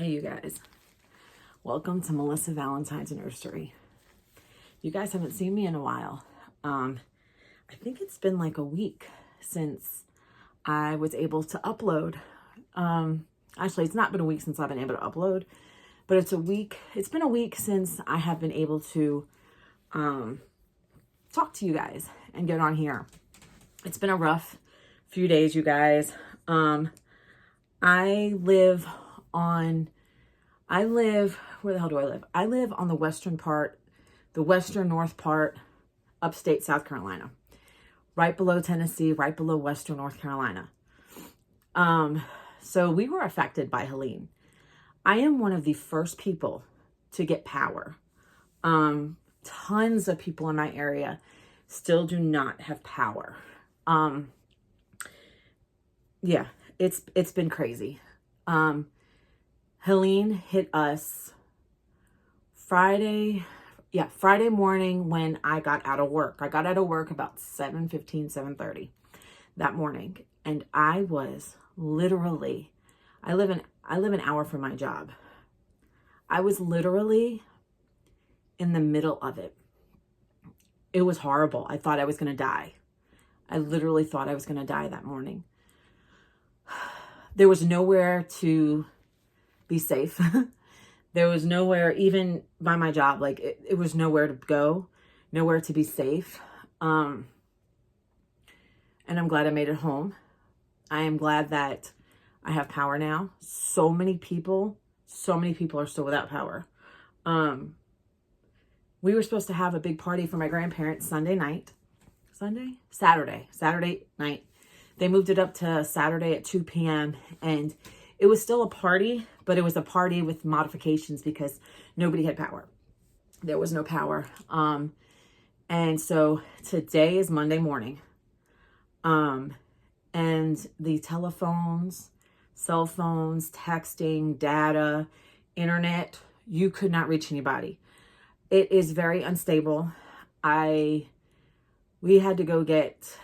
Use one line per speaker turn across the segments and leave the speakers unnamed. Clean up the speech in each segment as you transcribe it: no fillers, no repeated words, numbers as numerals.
Hey, you guys. Welcome to Melissa Valentine's Nursery. You guys haven't seen me in a while. I think it's been like a week since I was able to upload. Actually, it's not been a week since I've been able to upload, but it's been a week since I have been able to talk to you guys and get on here. It's been a rough few days, you guys. Where the hell do I live? I live on the western north part, upstate South Carolina, right below Tennessee, right below western North Carolina. So we were affected by Helene. I am one of the first people to get power. Tons of people in my area still do not have power. Yeah, it's been crazy. Helene hit us Friday morning when I got out of work. I got out of work about 7:30 that morning. And I was literally, I live an hour from my job. I was literally in the middle of it. It was horrible. I thought I was going to die. I literally thought I was going to die that morning. There was nowhere to be safe. There was nowhere, even by my job, like it was nowhere to go, nowhere to be safe. And I'm glad I made it home. I am glad that I have power now. So many people are still without power. We were supposed to have a big party for my grandparents Saturday night. They moved it up to Saturday at 2 p.m. and it was still a party, but it was a party with modifications because nobody had power. There was no power. And so today is Monday morning. And the telephones, cell phones, texting, data, internet, you could not reach anybody. It is very unstable. We had to go get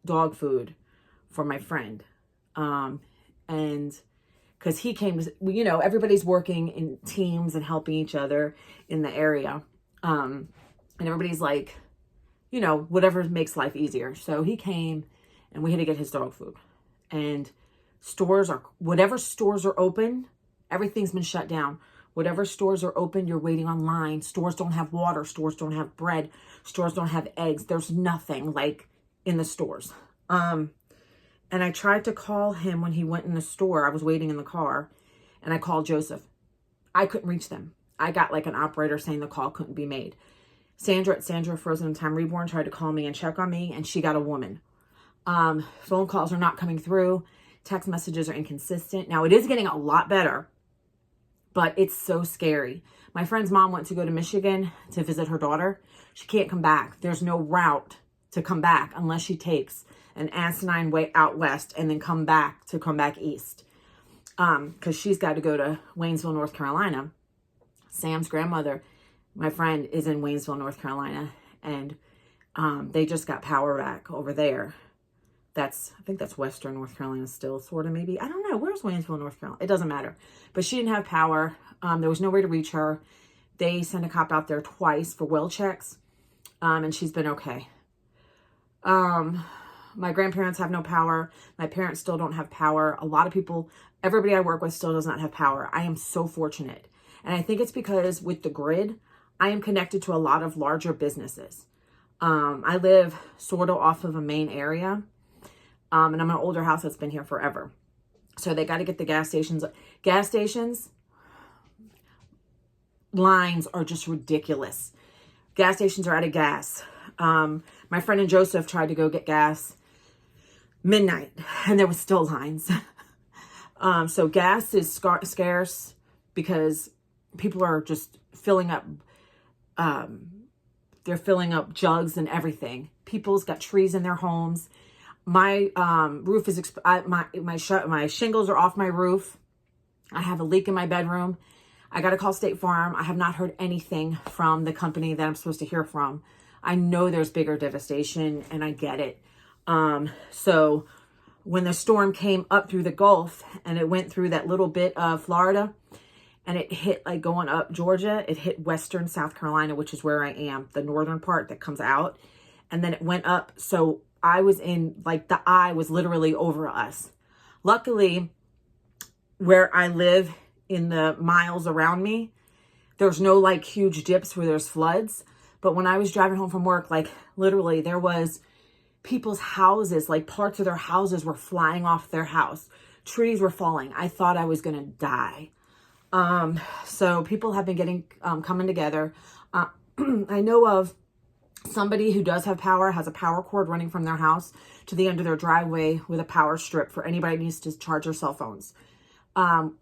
dog food for my friend. And because he came, everybody's working in teams and helping each other in the area. And everybody's like, whatever makes life easier. So he came and we had to get his dog food. And whatever stores are open, everything's been shut down. Whatever stores are open, you're waiting online. Stores don't have water. Stores don't have bread. Stores don't have eggs. There's nothing like in the stores. And I tried to call him when he went in the store. I was waiting in the car and I called Joseph. I couldn't reach them. I got like an operator saying the call couldn't be made. Sandra at Sandra Frozen in Time Reborn tried to call me and check on me and she got a woman. Phone calls are not coming through. Text messages are inconsistent. Now it is getting a lot better, but it's so scary. My friend's mom went to go to Michigan to visit her daughter. She can't come back. There's no route to come back unless she takes an asinine way out west and then come back east. Because she's got to go to Waynesville, North Carolina. Sam's grandmother, my friend, is in Waynesville, North Carolina. And they just got power back over there. I think that's Western North Carolina still, sort of, maybe. I don't know. Where's Waynesville, North Carolina? It doesn't matter. But she didn't have power. There was no way to reach her. They sent a cop out there twice for well checks. And she's been okay. My grandparents have no power. My parents still don't have power. A lot of people, everybody I work with still does not have power. I am so fortunate. And I think it's because with the grid, I am connected to a lot of larger businesses. I live sort of off of a main area. And I'm in an older house that's been here forever. So they got to get the gas stations. Gas stations lines are just ridiculous. Gas stations are out of gas. My friend and Joseph tried to go get gas midnight and there was still lines. So gas is scarce because people are just filling up. They're filling up jugs and everything. People's got trees in their homes. My roof is, my shingles are off my roof. I have a leak in my bedroom. I got to call State Farm. I have not heard anything from the company that I'm supposed to hear from. I know there's bigger devastation and I get it. So when the storm came up through the Gulf and it went through that little bit of Florida and it hit like going up Georgia, it hit western South Carolina, which is where I am, the northern part that comes out. And then it went up. So I was in, like, the eye was literally over us. Luckily, where I live in the miles around me, there's no like huge dips where there's floods. But when I was driving home from work, like literally there was people's houses, like parts of their houses were flying off their house. Trees were falling. I thought I was going to die. So people have been getting, coming together. I know of somebody who does have power, has a power cord running from their house to the end of their driveway with a power strip for anybody who needs to charge their cell phones.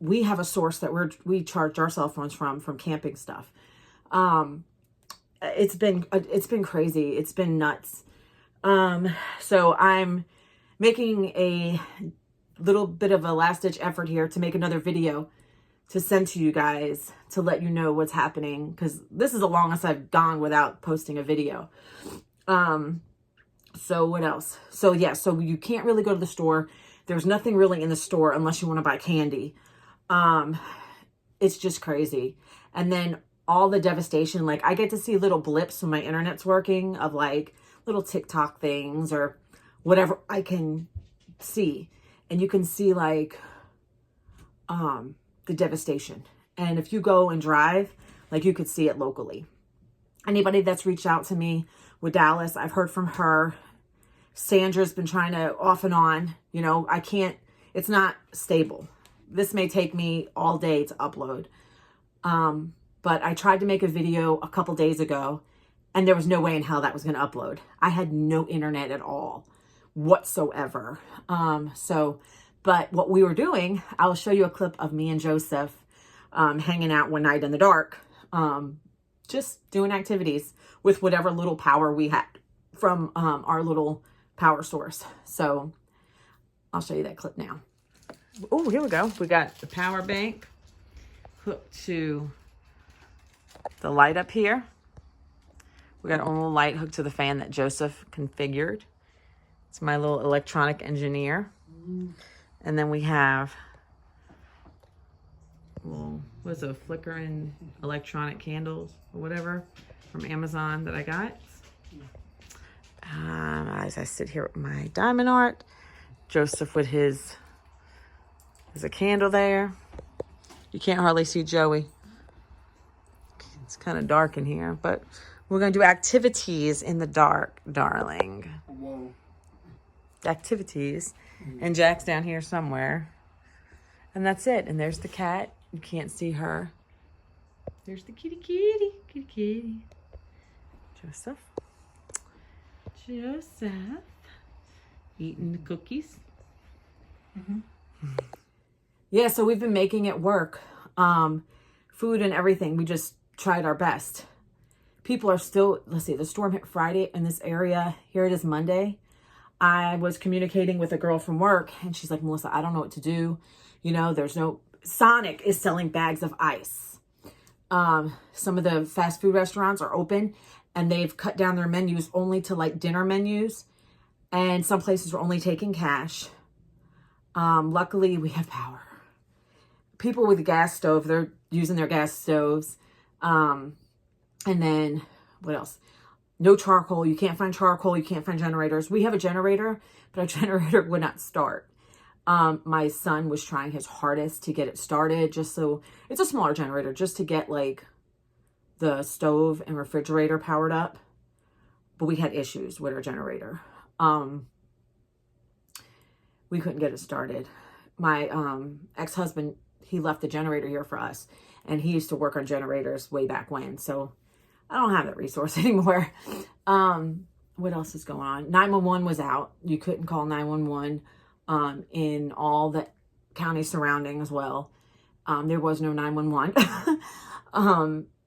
We have a source that we charge our cell phones from camping stuff. It's been crazy. It's been nuts. So I'm making a little bit of a last ditch effort here to make another video to send to you guys to let you know what's happening. Cause this is the longest I've gone without posting a video. So what else? So yeah, so you can't really go to the store. There's nothing really in the store unless you want to buy candy. It's just crazy. And then all the devastation, like I get to see little blips when my internet's working of like little TikTok things or whatever I can see. And you can see like, the devastation. And if you go and drive, like you could see it locally. Anybody that's reached out to me with Dallas, I've heard from her. Sandra's been trying to off and on, you know, I can't, it's not stable. This may take me all day to upload. But I tried to make a video a couple days ago and there was no way in hell that was going to upload. I had no internet at all whatsoever. But what we were doing, I'll show you a clip of me and Joseph hanging out one night in the dark, just doing activities with whatever little power we had from our little power source. So I'll show you that clip now. Oh, here we go. We got the power bank hooked to the light up here. We got a little light hooked to the fan that Joseph configured. It's my little electronic engineer. And then we have, well, what's a flickering electronic candles or whatever from Amazon that I got. As I sit here with my diamond art, Joseph with his, there's a candle there. You can't hardly see Joey. It's kind of dark in here, but we're going to do activities in the dark, darling.
Whoa.
Activities. And Jack's down here somewhere. And that's it. And there's the cat. You can't see her. There's the kitty. Joseph. Eating the cookies. Yeah, so we've been making it work. Food and everything. We just tried our best. People are still, let's see, the storm hit Friday in this area. Here it is Monday. I was communicating with a girl from work and she's like, Melissa, I don't know what to do. You know, there's no, Sonic is selling bags of ice. Some of the fast food restaurants are open and they've cut down their menus only to like dinner menus. And some places are only taking cash. Luckily we have power. People with a gas stove, they're using their gas stoves. And then what else? No charcoal. You can't find charcoal. You can't find generators. We have a generator, but our generator would not start. My son was trying his hardest to get it started just so, it's a smaller generator, just to get like the stove and refrigerator powered up. But we had issues with our generator. We couldn't get it started. My ex-husband, he left the generator here for us and he used to work on generators way back when. So I don't have that resource anymore. What else is going on? 911 was out. You couldn't call 911 in all the counties surrounding as well. There was no 911.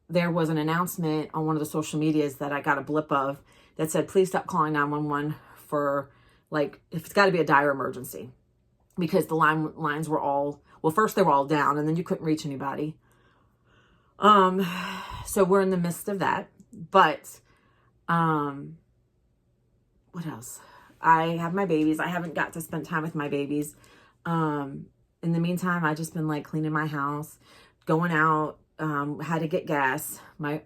There was an announcement on one of the social medias that I got a blip of that said, please stop calling 911 for like, if it's got to be a dire emergency. Because the lines were all, well, first they were all down and then you couldn't reach anybody. So we're in the midst of that, but, what else? I have my babies. I haven't got to spend time with my babies. In the meantime, I just been like cleaning my house, going out, had to get gas. I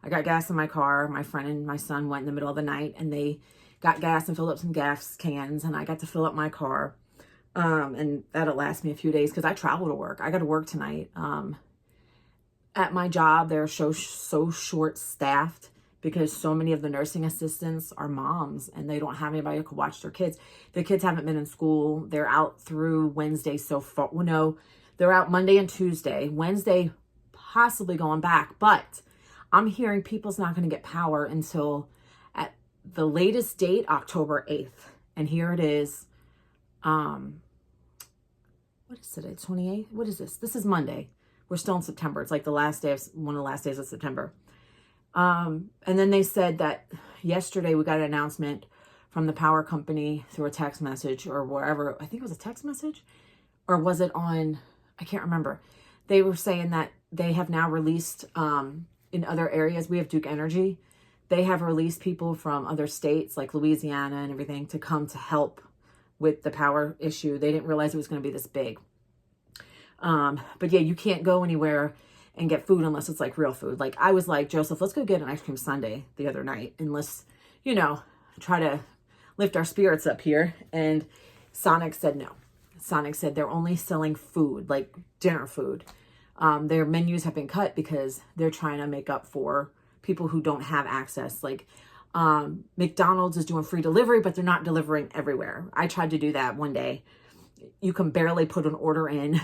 got gas in my car. My friend and my son went in the middle of the night and they got gas and filled up some gas cans, and I got to fill up my car. And that'll last me a few days because I travel to work. I got to work tonight. At my job, they're so short staffed because so many of the nursing assistants are moms and they don't have anybody who can watch their kids. The kids haven't been in school. They're out through Wednesday so far. Well, no, they're out Monday and Tuesday. Wednesday, possibly going back. But I'm hearing people's not going to get power until at the latest date, October 8th. And here it is. What is today? 28th? What is this? This is Monday. We're still in September. It's like the last day of one of the last days of September. And then they said that yesterday we got an announcement from the power company through a text message or wherever. I think it was a text message, or was it on? I can't remember. They were saying that they have now released in other areas. We have Duke Energy. They have released people from other states like Louisiana and everything to come to help with the power issue. They didn't realize it was going to be this big. But yeah, you can't go anywhere and get food unless it's like real food. Like I was like, Joseph, let's go get an ice cream sundae the other night and let's, try to lift our spirits up here. And Sonic said no. Sonic said they're only selling food, like dinner food. Their menus have been cut because they're trying to make up for people who don't have access. Like McDonald's is doing free delivery, but they're not delivering everywhere. I tried to do that one day. You can barely put an order in.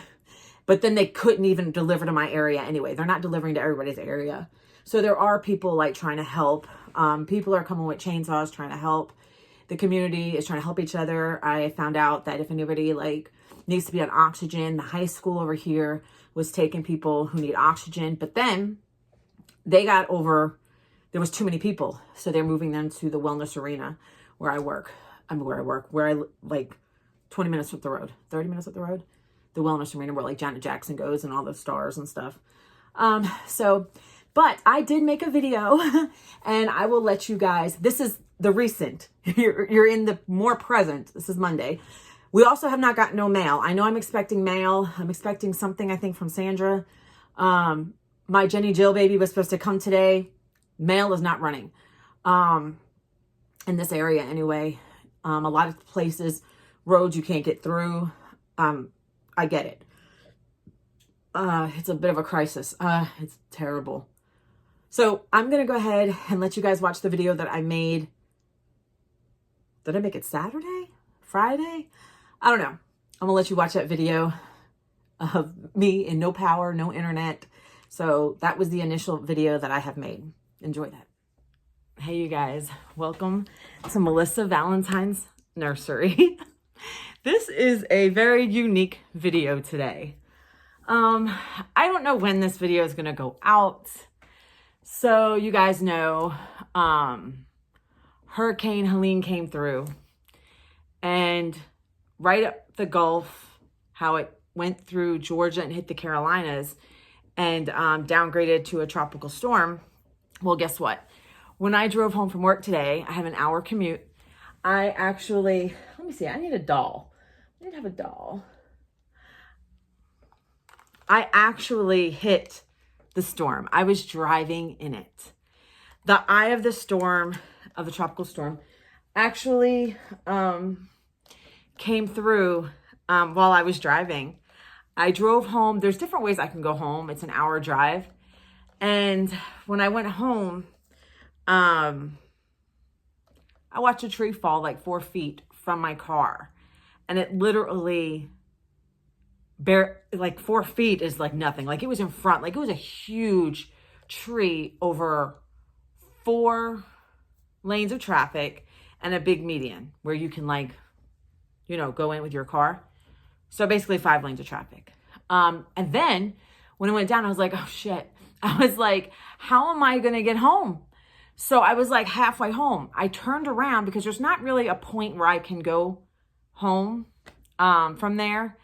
But then they couldn't even deliver to my area anyway. They're not delivering to everybody's area. So there are people like trying to help. People are coming with chainsaws trying to help. The community is trying to help each other. I found out that if anybody like needs to be on oxygen, the high school over here was taking people who need oxygen. But then they got over, there was too many people. So they're moving them to the wellness arena where I work. Where I like 20 minutes up the road, 30 minutes up the road. The wellness arena where like Janet Jackson goes and all the stars and stuff. But I did make a video and I will let you guys, this is the recent, you're in the more present. This is Monday. We also have not gotten no mail. I know I'm expecting mail. I'm expecting something, I think, from Sandra. My Jenny Jill baby was supposed to come today. Mail is not running. In this area anyway. A lot of places, roads you can't get through. I get it. It's a bit of a crisis. It's terrible. So I'm going to go ahead and let you guys watch the video that I made. Did I make it Saturday? Friday? I don't know. I'm going to let you watch that video of me in no power, no internet. So that was the initial video that I have made. Enjoy that. Hey, you guys. Welcome to Melissa Valentine's Nursery. This is a very unique video today. I don't know when this video is going to go out. So you guys know, Hurricane Helene came through and right up the Gulf, how it went through Georgia and hit the Carolinas and downgraded to a tropical storm. Well, guess what? When I drove home from work today, I have an hour commute. I actually, let me see, I need a doll. I didn't have a doll. I actually hit the storm. I was driving in it. The eye of the storm, of the tropical storm, actually came through while I was driving. I drove home. There's different ways I can go home. It's an hour drive. And when I went home, I watched a tree fall like 4 feet from my car. And it literally, like 4 feet is like nothing. Like it was in front, like it was a huge tree over 4 lanes of traffic and a big median where you can like, go in with your car. So basically 5 lanes of traffic. And then when it went down, I was like, oh shit. I was like, how am I going to get home? So I was like halfway home. I turned around because there's not really a point where I can go home from there.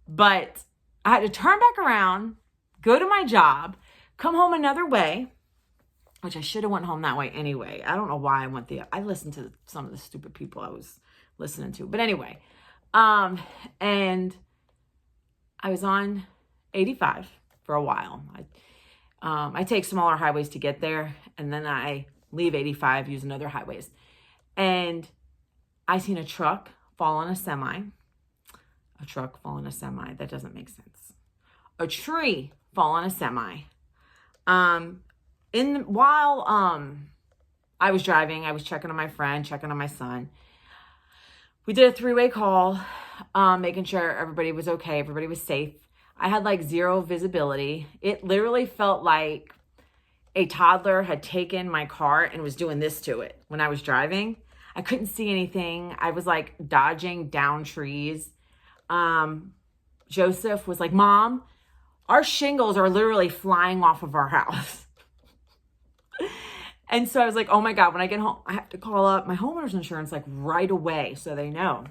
But I had to turn back around, go to my job, come home another way. which I should have went home that way anyway. I don't know why I went there. I listened to some of the stupid people I was listening to. But anyway, and I was on 85 for a while. I take smaller highways to get there, and then I leave 85, using other highways. And I seen a truck fall on a semi. A truck fall on a semi. That doesn't make sense. A tree fall on a semi. While I was driving, I was checking on my friend, checking on my son. We did a 3-way call, making sure everybody was okay, everybody was safe. I had like 0 visibility. It literally felt like a toddler had taken my car and was doing this to it when I was driving. I couldn't see anything. I was like dodging down trees. Joseph was like, Mom, our shingles are literally flying off of our house. And so I was like, oh my God, when I get home, I have to call up my homeowner's insurance like right away so they know.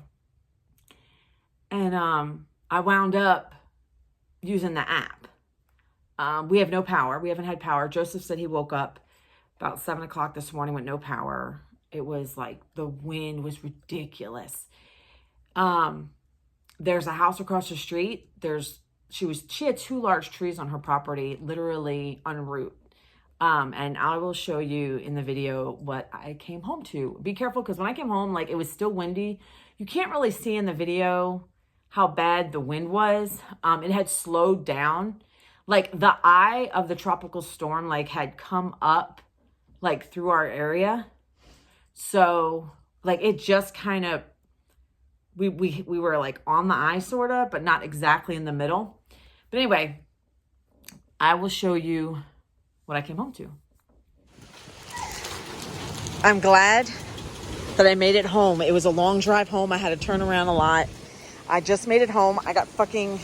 And I wound up using the app. We have no power. We haven't had power. Joseph said he woke up about 7 o'clock this morning with no power. It was like the wind was ridiculous. There's a house across the street. She had 2 large trees on her property, literally en route. And I will show you in the video what I came home to. Be careful, because when I came home, like, it was still windy. You can't really see in the video how bad the wind was. It had slowed down. Like, the eye of the tropical storm, like, had come up, like, through our area. So, like, it just kind of, we were, like, on the eye, sort of, but not exactly in the middle. But anyway, I will show you what I came home to. I'm glad that I made it home. It was a long drive home. I had to turn around a lot. I just made it home. I got fucking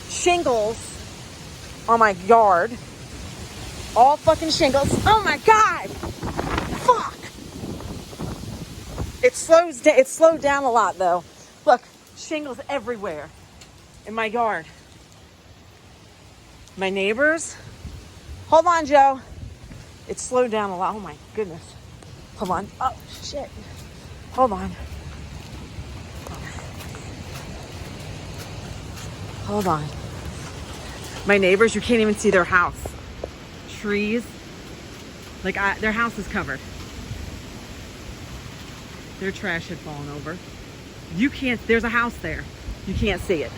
shingles on my yard. All fucking shingles. Oh my God. Fuck. It slowed down a lot though. Look, shingles everywhere in my yard. My neighbors. Hold on, Joe. It slowed down a lot. Oh my goodness. Hold on. Oh shit. Hold on. Hold on. My neighbors, you can't even see their house. Trees. Like, their house is covered. Their trash had fallen over. You can't, there's a house there. You can't see it.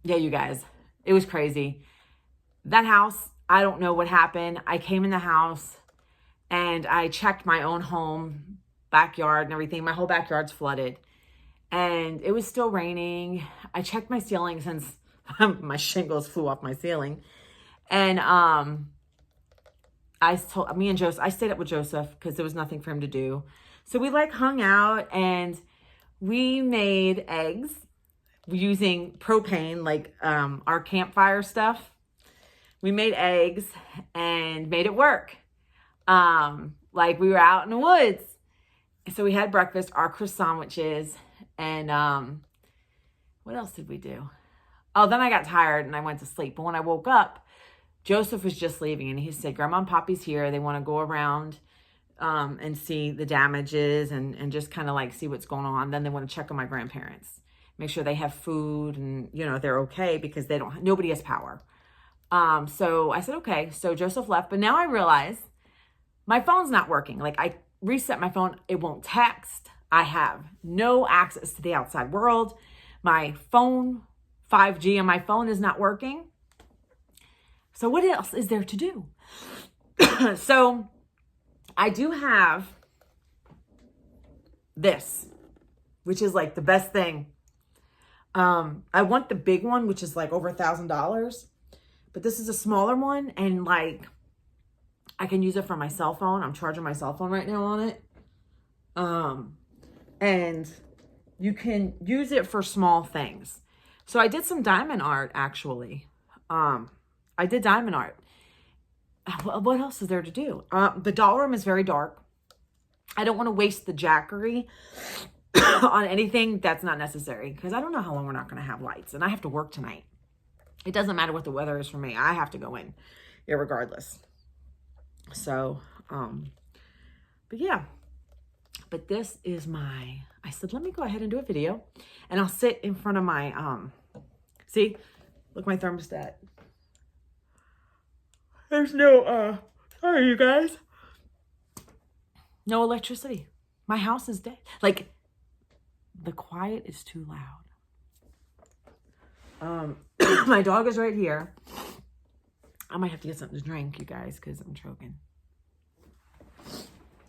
Yeah, you guys, it was crazy. That house, I don't know what happened. I came in the house and I checked my own home, backyard and everything. My whole backyard's flooded and it was still raining. I checked my ceiling since my shingles flew off my ceiling. And I stayed up with Joseph because there was nothing for him to do. So we like hung out and we made eggs using propane, like our campfire stuff. We made eggs and made it work. Like we were out in the woods. So we had breakfast, our croissant sandwiches, and what else did we do? Oh, then I got tired and I went to sleep. But when I woke up, Joseph was just leaving and he said, Grandma and Poppy's here. They want to go around and see the damages and just kind of like see what's going on. Then they want to check on my grandparents. Make sure they have food and, you know, they're okay because nobody has power. So I said, okay. So Joseph left, but now I realize my phone's not working. Like I reset my phone. It won't text. I have no access to the outside world. My phone, 5G on my phone is not working. So what else is there to do? So I do have this, which is like the best thing. I want the big one, which is like over $1,000, but this is a smaller one. And like, I can use it for my cell phone. I'm charging my cell phone right now on it. And you can use it for small things. So I did some diamond art, actually. I did diamond art. What else is there to do? The doll room is very dark. I don't want to waste the jackery on anything that's not necessary, because I don't know how long we're not going to have lights, and I have to work tonight. It doesn't matter what the weather is for me. I have to go in irregardless. So, but yeah, but this is I said, let me go ahead and do a video, and I'll sit in front of my, see, look, my thermostat. There's no, sorry, you guys. No electricity. My house is dead. Like, the quiet is too loud. My dog is right here. I might have to get something to drink, you guys, because I'm choking.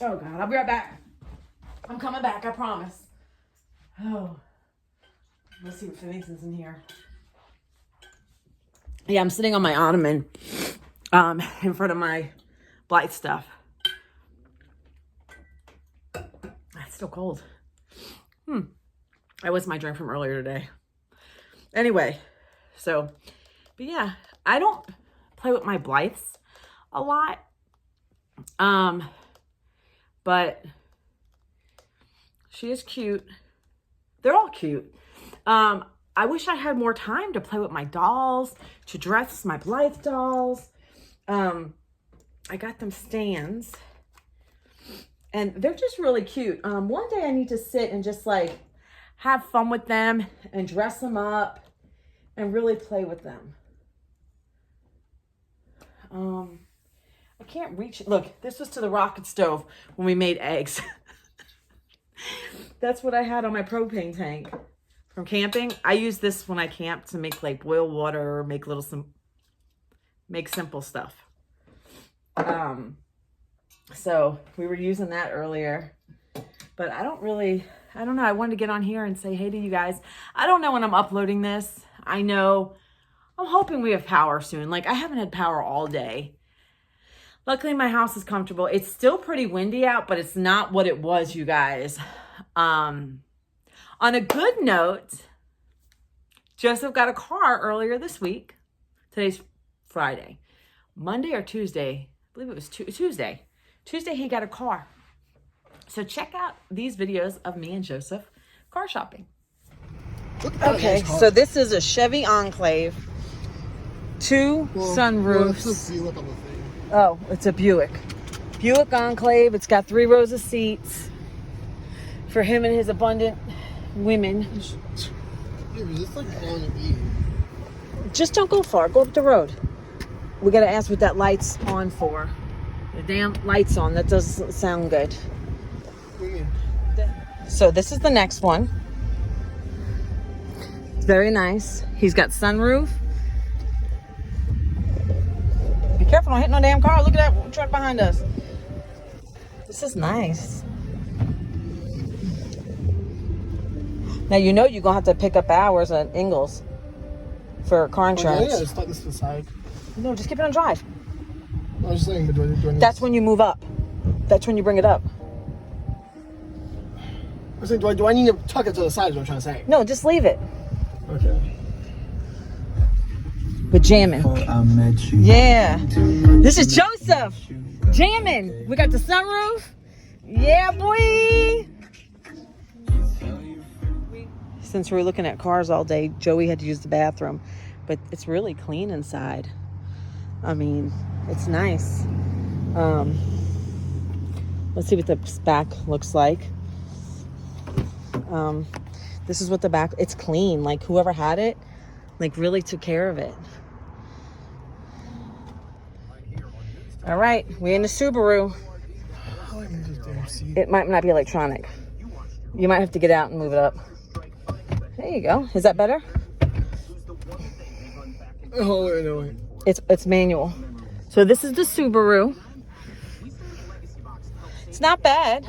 Oh, God. I'll be right back. I'm coming back. I promise. Oh. Let's see what Phoenix's in here. Yeah, I'm sitting on my ottoman in front of my Blythe stuff. It's still cold. That was my drink from earlier today. Anyway, so, but yeah, I don't play with my Blythes a lot. But she is cute. They're all cute. I wish I had more time to play with my dolls, to dress my Blythe dolls. I got them stands, and they're just really cute. One day I need to sit and just like have fun with them and dress them up and really play with them. I can't reach it. Look, this was to the rocket stove when we made eggs. That's what I had on my propane tank from camping. I use this when I camp to make like boil water, make make simple stuff. So we were using that earlier, but I don't know. I wanted to get on here and say hey to you guys. I don't know when I'm uploading this. I'm hoping we have power soon. Like, I haven't had power all day. Luckily, my house is comfortable. It's still pretty windy out, but it's not what it was, you guys. On a good note, Joseph got a car earlier this week. Today's Friday. Monday or Tuesday, I believe it was Tuesday. Tuesday, he got a car. So check out these videos of me and Joseph car shopping. Okay, so this is a Chevy Enclave. 2 sunroofs. Oh, it's a Buick. Buick Enclave. It's got 3 rows of seats for him and his abundant women. Just don't go far. Go up the road. We got to ask what that light's on for. The damn light's on. That doesn't sound good. So this is the next one. It's very nice. He's got sunroof. Be careful, don't hit no damn car. Look at that truck behind us. This is nice. Now you know you're going to have to pick up hours at Ingalls for car insurance.
Yeah, just let this to the side.
No, just keep it on drive.
I was just saying, but do I need
That's when you move up. That's when you bring it up.
I was saying, do I need to tuck it to the side is what I'm trying to say?
No, just leave it.
Okay.
But jamming. Yeah. This is Joseph. Jamming. We got the sunroof. Yeah, boy. Since we were looking at cars all day, Joey had to use the bathroom. But it's really clean inside. I mean, it's nice. Let's see what the back looks like. This is what the back, it's clean. Like, whoever had it, like, really took care of it. All right, we're in the Subaru. It might not be electronic. You might have to get out and move it up. There you go. Is that better?
Oh, wait.
It's manual. So this is the Subaru. It's not bad.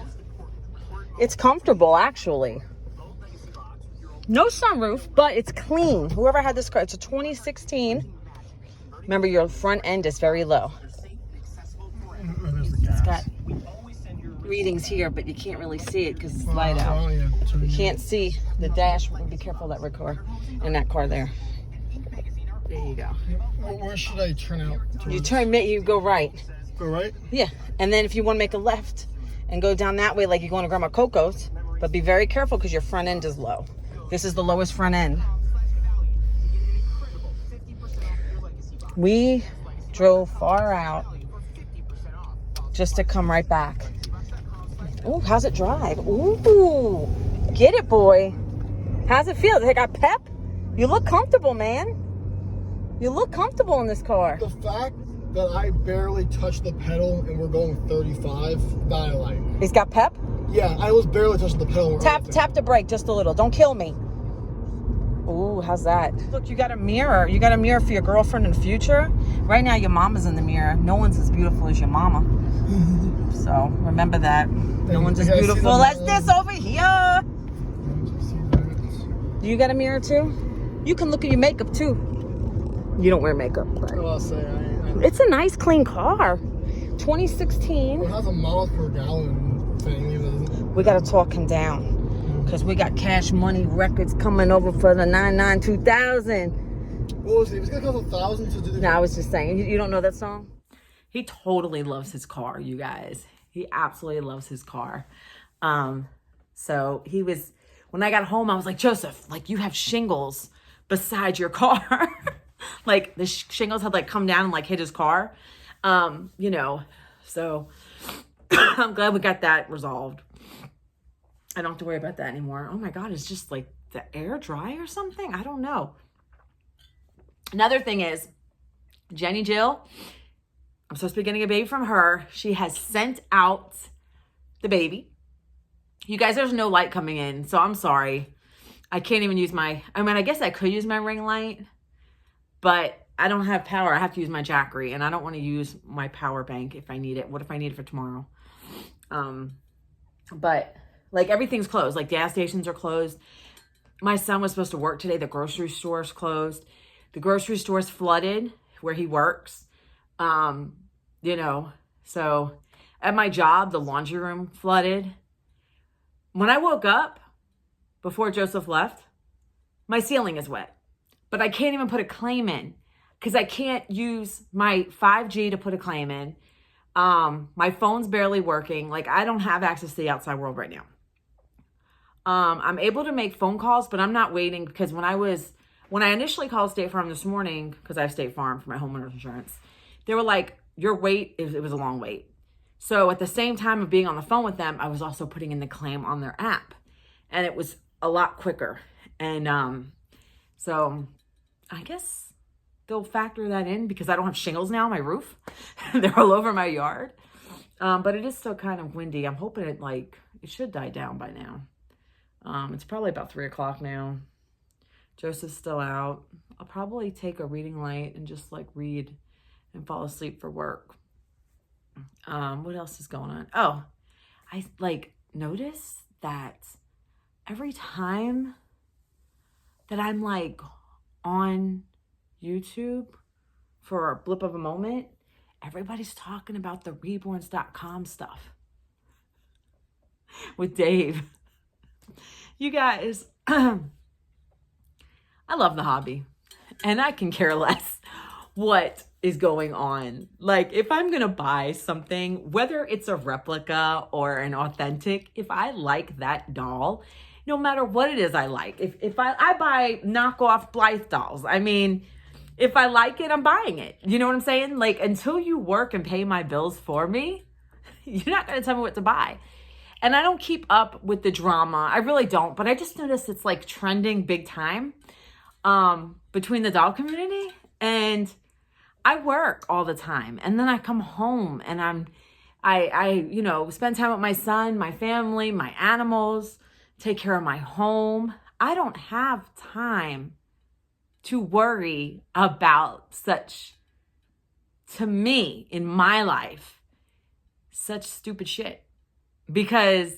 It's comfortable, actually. No sunroof, but it's clean. Whoever had this car, it's a 2016. Remember, your front end is very low.
There's the gas.
It's got. readings here, but you can't really see it because it's light out. You can't see the dash. Be careful of that red car and that car there. There you go.
Where should I turn out?
You go right.
Go right?
Yeah. And then if you want to make a left and go down that way like you're going to Grandma Coco's, but be very careful because your front end is low. This is the lowest front end. We drove far out just to come right back. Ooh, how's it drive? Ooh, get it, boy. How's it feel? They got pep? You look comfortable, man. You look comfortable in this car.
The fact that I barely touched the pedal and we're going 35, that I like.
He's got pep?
Yeah, I was barely touching the pedal.
Tap the brake just a little. Don't kill me. Ooh, how's that? Look, you got a mirror. You got a mirror for your girlfriend in the future. Right now, your mama's in the mirror. No one's as beautiful as your mama. So remember that. No one's as beautiful as this over here. You got a mirror too? You can look at your makeup too. You don't wear makeup, but
I'll say,
it's a nice, clean car. 2016.
It has a miles per gallon thing.
We got to talk him down because we got Cash Money Records coming over for the 99 2000.
What was it? It was going to cost $1,000 to do the...
No, I was just saying. You don't know that song? He totally loves his car, you guys. He absolutely loves his car. So he was, when I got home, I was like, Joseph, like you have shingles beside your car. Like the shingles had like come down and like hit his car. You know, so I'm glad we got that resolved. I don't have to worry about that anymore. Oh my God, it's just like the air dry or something? I don't know. Another thing is, Jenny Jill, I'm supposed to be getting a baby from her. She has sent out the baby. You guys, there's no light coming in, so I'm sorry. I can't even use I guess I could use my ring light, but I don't have power. I have to use my Jackery, and I don't want to use my power bank if I need it. What if I need it for tomorrow? But like everything's closed. Like gas stations are closed. My son was supposed to work today. The grocery store's closed. The grocery store's flooded where he works. You know, so at my job, the laundry room flooded. When I woke up before Joseph left, my ceiling is wet, but I can't even put a claim in because I can't use my 5G to put a claim in. My phone's barely working. Like I don't have access to the outside world right now. I'm able to make phone calls, but I'm not waiting because when I initially called State Farm this morning, because I have State Farm for my homeowner's insurance, they were like, your wait, it was a long wait. So at the same time of being on the phone with them, I was also putting in the claim on their app, and it was a lot quicker. And so I guess they'll factor that in because I don't have shingles now on my roof. They're all over my yard. But it is still kind of windy. I'm hoping it should die down by now. It's probably about 3 o'clock now. Joseph's still out. I'll probably take a reading light and just like read and fall asleep for work. What else is going on? Oh, I like notice that every time that I'm like on YouTube for a blip of a moment, everybody's talking about the reborns.com stuff with Dave. You guys, I love the hobby and I can care less what is going on. Like if I'm gonna buy something, whether it's a replica or an authentic, if I like that doll, no matter what it is I like, if I buy knockoff Blythe dolls, I mean, if I like it, I'm buying it. You know what I'm saying? Like until you work and pay my bills for me, you're not gonna tell me what to buy. And I don't keep up with the drama. I really don't, but I just noticed it's like trending big time between the doll community, and I work all the time. And then I come home and I spend time with my son, my family, my animals, take care of my home. I don't have time to worry about such, to me, in my life, such stupid shit. Because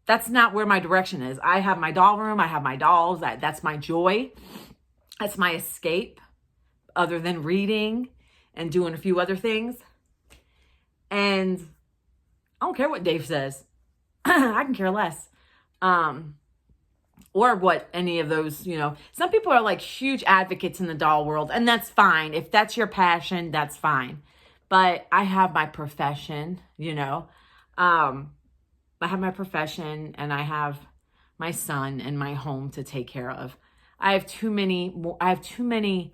that's not where my direction is. I have my doll room. I have my dolls. That's my joy. That's my escape, other than reading and doing a few other things. And I don't care what Dave says. I can care less. Or what any of those, you know, some people are like huge advocates in the doll world, and that's fine. If that's your passion, that's fine. But I have my profession, you know. I have my profession, and I have my son and my home to take care of. I have too many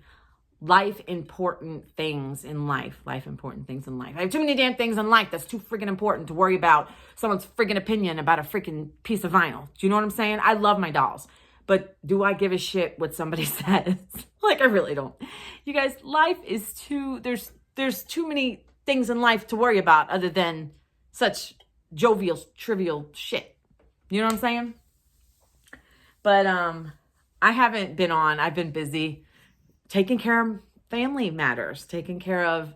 life important things in life. I have too many damn things in life that's too freaking important to worry about someone's freaking opinion about a freaking piece of vinyl. Do you know what I'm saying? I love my dolls, but do I give a shit what somebody says? Like, I really don't. You guys, life is there's too many things in life to worry about other than such jovial, trivial shit. You know what I'm saying? But I haven't been on. I've been busy taking care of family matters, taking care of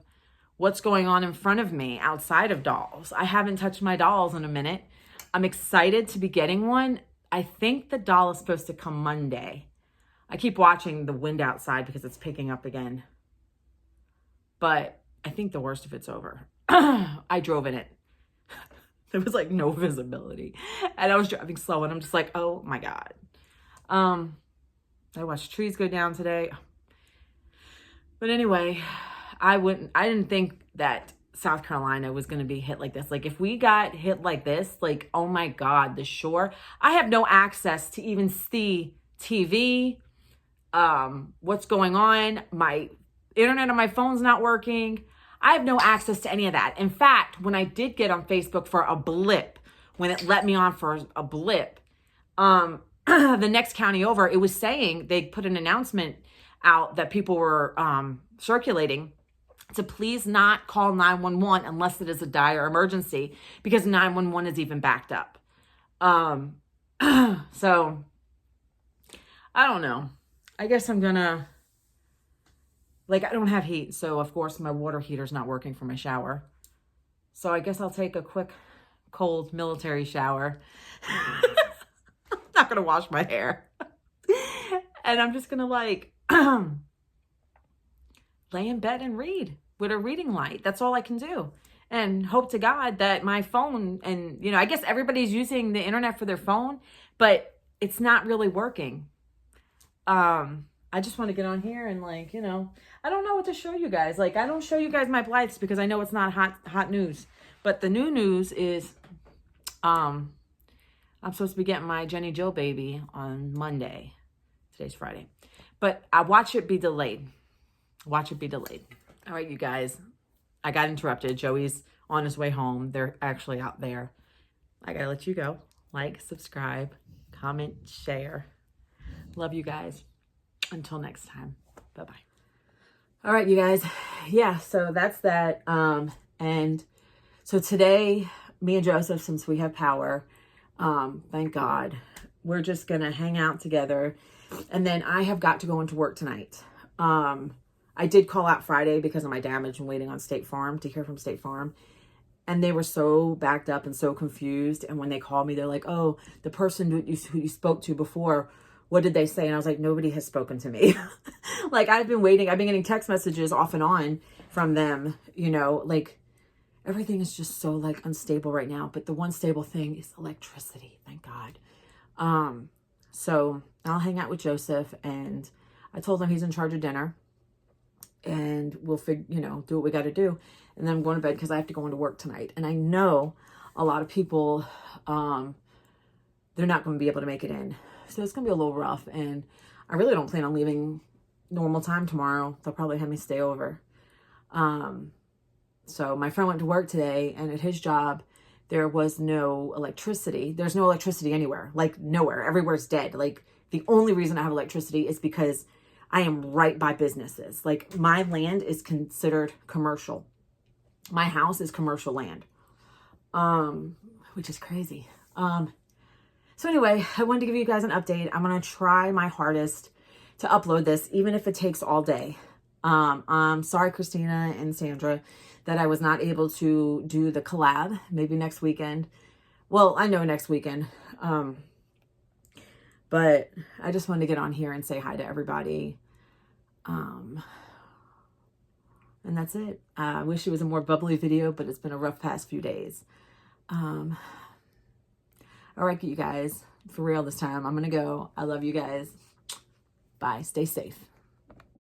what's going on in front of me outside of dolls. I haven't touched my dolls in a minute. I'm excited to be getting one. I think the doll is supposed to come Monday. I keep watching the wind outside because it's picking up again. But I think the worst of it's over. I drove in it. There was like no visibility. And I was driving slow, and I'm just like, oh my God. I watched trees go down today. But anyway, I didn't think that South Carolina was going to be hit like this. Like, if we got hit like this, like, oh my God, the shore, I have no access to even see TV, what's going on. My internet on my phone's not working. I have no access to any of that. In fact, when I did get on Facebook for a blip, when it let me on for a blip, the next county over, it was saying, they put an announcement out that people were circulating to please not call 911 unless it is a dire emergency, because 911 is even backed up. So I don't know. I guess I'm gonna, like, I don't have heat, so of course my water heater's not working for my shower. So I guess I'll take a quick cold military shower. I'm not gonna wash my hair. And I'm just gonna like lay in bed and read with a reading light. That's all I can do. And hope to God that my phone, and, you know, I guess everybody's using the internet for their phone, but it's not really working. I just want to get on here and, like, you know, I don't know what to show you guys. Like, I don't show you guys my Blythes because I know it's not hot news. But the new news is I'm supposed to be getting my Jenny Jill baby on Monday. Today's Friday. But I watch it be delayed. Watch it be delayed. All right, you guys. I got interrupted. Joey's on his way home. They're actually out there. I gotta let you go. Like, subscribe, comment, share. Love you guys. Until next time. Bye-bye. All right, you guys. Yeah, so that's that. And so today, me and Joseph, since we have power, thank God, we're just gonna hang out together. And then I have got to go into work tonight. I did call out Friday because of my damage and waiting on State Farm to hear from State Farm. And they were so backed up and so confused. And when they called me, they're like, oh, the person who you spoke to before, what did they say? And I was like, nobody has spoken to me. Like, I've been waiting. I've been getting text messages off and on from them. You know, like, everything is just so, like, unstable right now. But the one stable thing is electricity. Thank God. So I'll hang out with Joseph, and I told him he's in charge of dinner, and we'll do what we got to do. And then I'm going to bed because I have to go into work tonight. And I know a lot of people, they're not going to be able to make it in. So it's going to be a little rough. And I really don't plan on leaving normal time tomorrow. They'll probably have me stay over. So my friend went to work today, and at his job, there was no electricity. There's no electricity anywhere, like nowhere. Everywhere's dead. Like, the only reason I have electricity is because I am right by businesses. Like, my land is considered commercial. My house is commercial land, which is crazy. So anyway, I wanted to give you guys an update. I'm going to try my hardest to upload this, even if it takes all day. I'm sorry, Christina and Sandra, that I was not able to do the collab. Maybe next weekend. Well, I know next weekend. But I just wanted to get on here and say hi to everybody. And that's it. I wish it was a more bubbly video, but it's been a rough past few days. All right, you guys, for real this time, I'm going to go. I love you guys. Bye. Stay safe.